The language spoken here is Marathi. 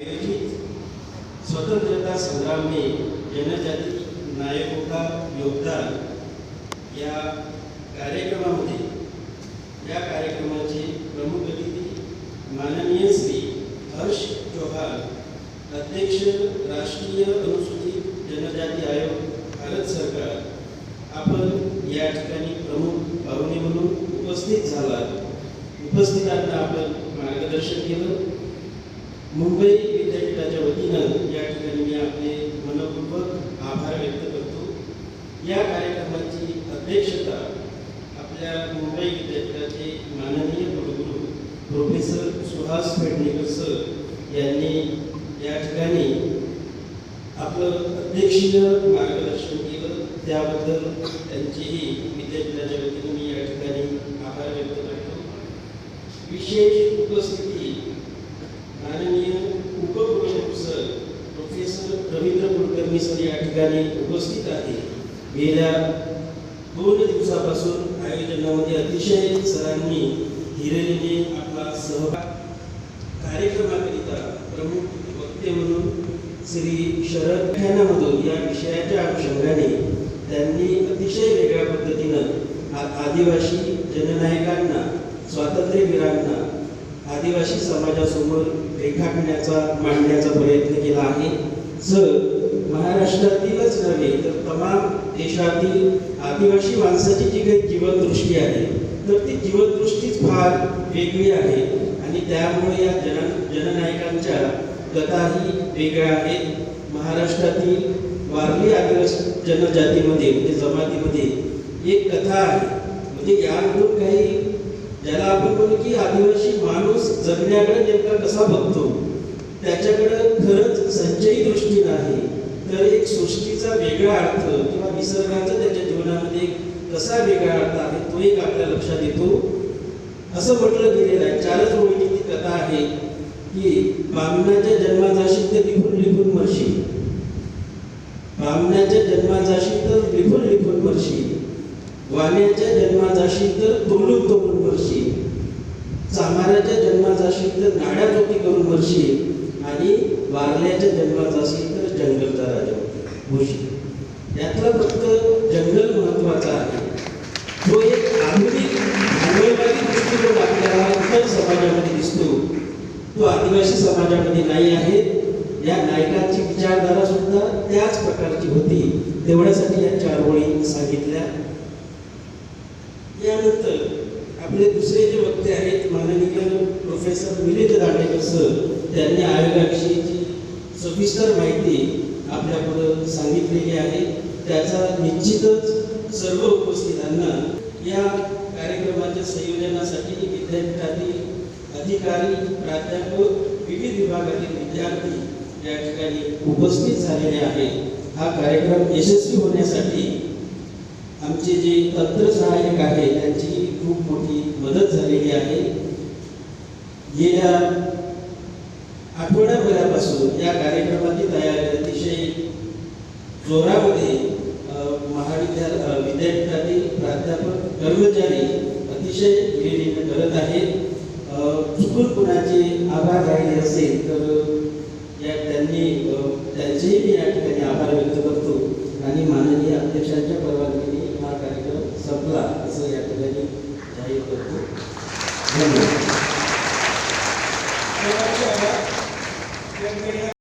आयोजित स्वतंत्रता संग्राम में जनजाति नायकों का योगदान या कार्यक्रमामध्ये या कार्यक्रमाचे प्रमुख अतिथी माननीय श्री हर्ष चौहान, अध्यक्ष राष्ट्रीय अनुसूचित जनजाति आयोग भारत सरकार, आपण या ठिकाणी प्रमुख पाहुणे म्हणून उपस्थित झालात. उपस्थितांना आपण मार्गदर्शन केलं. मुंबई विद्यापीठाच्या वतीनं या ठिकाणी मी आपले मनपूर्वक आभार व्यक्त करतो. या कार्यक्रमाची अध्यक्षता आपल्या मुंबई विद्यापीठाचे माननीय कुलगुरू प्रोफेसर सुहास पेडणेकर सर यांनी या ठिकाणी आपलं अध्यक्षीय मार्गदर्शन केलं. त्याबद्दल त्यांचेही विद्यापीठाच्या वतीने मी या ठिकाणी आभार व्यक्त करतो. विशेष उपस्थिती माननीय उपकुलगुरू sir professor Ravindra Kulkarni sir या ठिकाणी उपस्थित आहे. गेल्या 2 दिवसापासून आयोजनामध्ये अतिशय सरांनी हिरिरीने आपला सहभाग. कार्यक्रमाकरिता प्रमुख वक्ते म्हणून श्री शरद व्याख्यानामधून या विषयाच्या अनुषंगाने त्यांनी अतिशय वेगळ्या पद्धतीनं आदिवासी जननायकांना, स्वातंत्र्यवीरांना आदिवासी समाजासमोर रेखाटण्याचा, मांडण्याचा प्रयत्न केला आहे. सर महाराष्ट्रातीलच नव्हे तर तमाम देशातील आदिवासी माणसाची जी काही जीवनदृष्टी आहे तर ती जीवनदृष्टीच फार वेगळी आहे आणि त्यामुळे या जननायकांच्या कथाही वेगळ्या आहेत. महाराष्ट्रातील वारली आदिवासी जनजातीमध्ये म्हणजे जमातीमध्ये एक कथा आहे. म्हणजे यामधून काही ज्याला आपण म्हणू की आदिवासी माणूस जगण्याकडे नेमका कसा बघतो त्याच्याकडे खरंच संचयी दृष्टी नाही तर एक सृष्टीचा वेगळा अर्थ किंवा निसर्गाचा त्याच्या जीवनामध्ये कसा वेगळा अर्थ आहे तो एक आपल्या लक्षात येतो. असं म्हटलं गेलेलं आहे. 4च ओळीची ती कथा आहे की बामणाच्या जन्माजाशी तर लिहून लिहून मरशी, बामणाच्या जन्माजाशी तर लिहून लिहून मरशी, वाण्याच्या जन्माजाशी तर तोलून तोलून मरशी, चामाराच्या जन्माजाशी तर नाड्या चोटी करून मरशी आणि वारल्याच्या जन्माजाशी तर जंगलचा राजा होशी. यातला फक्त जंगल महत्वाचा आहे. जो एक आधुनिक भांडवलवादी दृष्टिकोन आपल्याला इतर समाजामध्ये दिसतो तो आदिवासी समाजामध्ये नाही आहे. या नायकांची विचारधारा सुद्धा त्याच प्रकारची होती. तेवढ्यासाठी या 4 ओळी सांगितल्या. यानंतर आपले दुसरे जे वक्ते आहेत माननीय प्रोफेसर मिलिंद दांडेकर सर, त्यांनी आयोगाविषयीची सविस्तर माहिती आपल्यापुढे सांगितलेली आहे. त्याचा निश्चितच सर्व उपस्थितांना या कार्यक्रमाच्या संयोजनासाठी विद्यापीठातील अधिकारी, प्राध्यापक, विविध विभागातील विद्यार्थी या ठिकाणी उपस्थित झालेले आहेत. हा कार्यक्रम यशस्वी होण्यासाठी आमचे जे तंत्र सहाय्यक आहे त्यांची खूप मोठी मदत झालेली आहे. गेल्या आठवड्याभरापासून या कार्यक्रमाची तयारी अतिशय जोरामध्ये विद्यापीठातील प्राध्यापक, कर्मचारी अतिशय हिरिरीने करत आहेत. चुकून कुणाचे आभार राहिले असेल तर त्यांचेही मी या ठिकाणी आभार व्यक्त करतो आणि माननीय अध्यक्षांच्या परवानगीने हा कार्यक्रम संपला असं या ठिकाणी जाहीर करतो. धन्यवाद.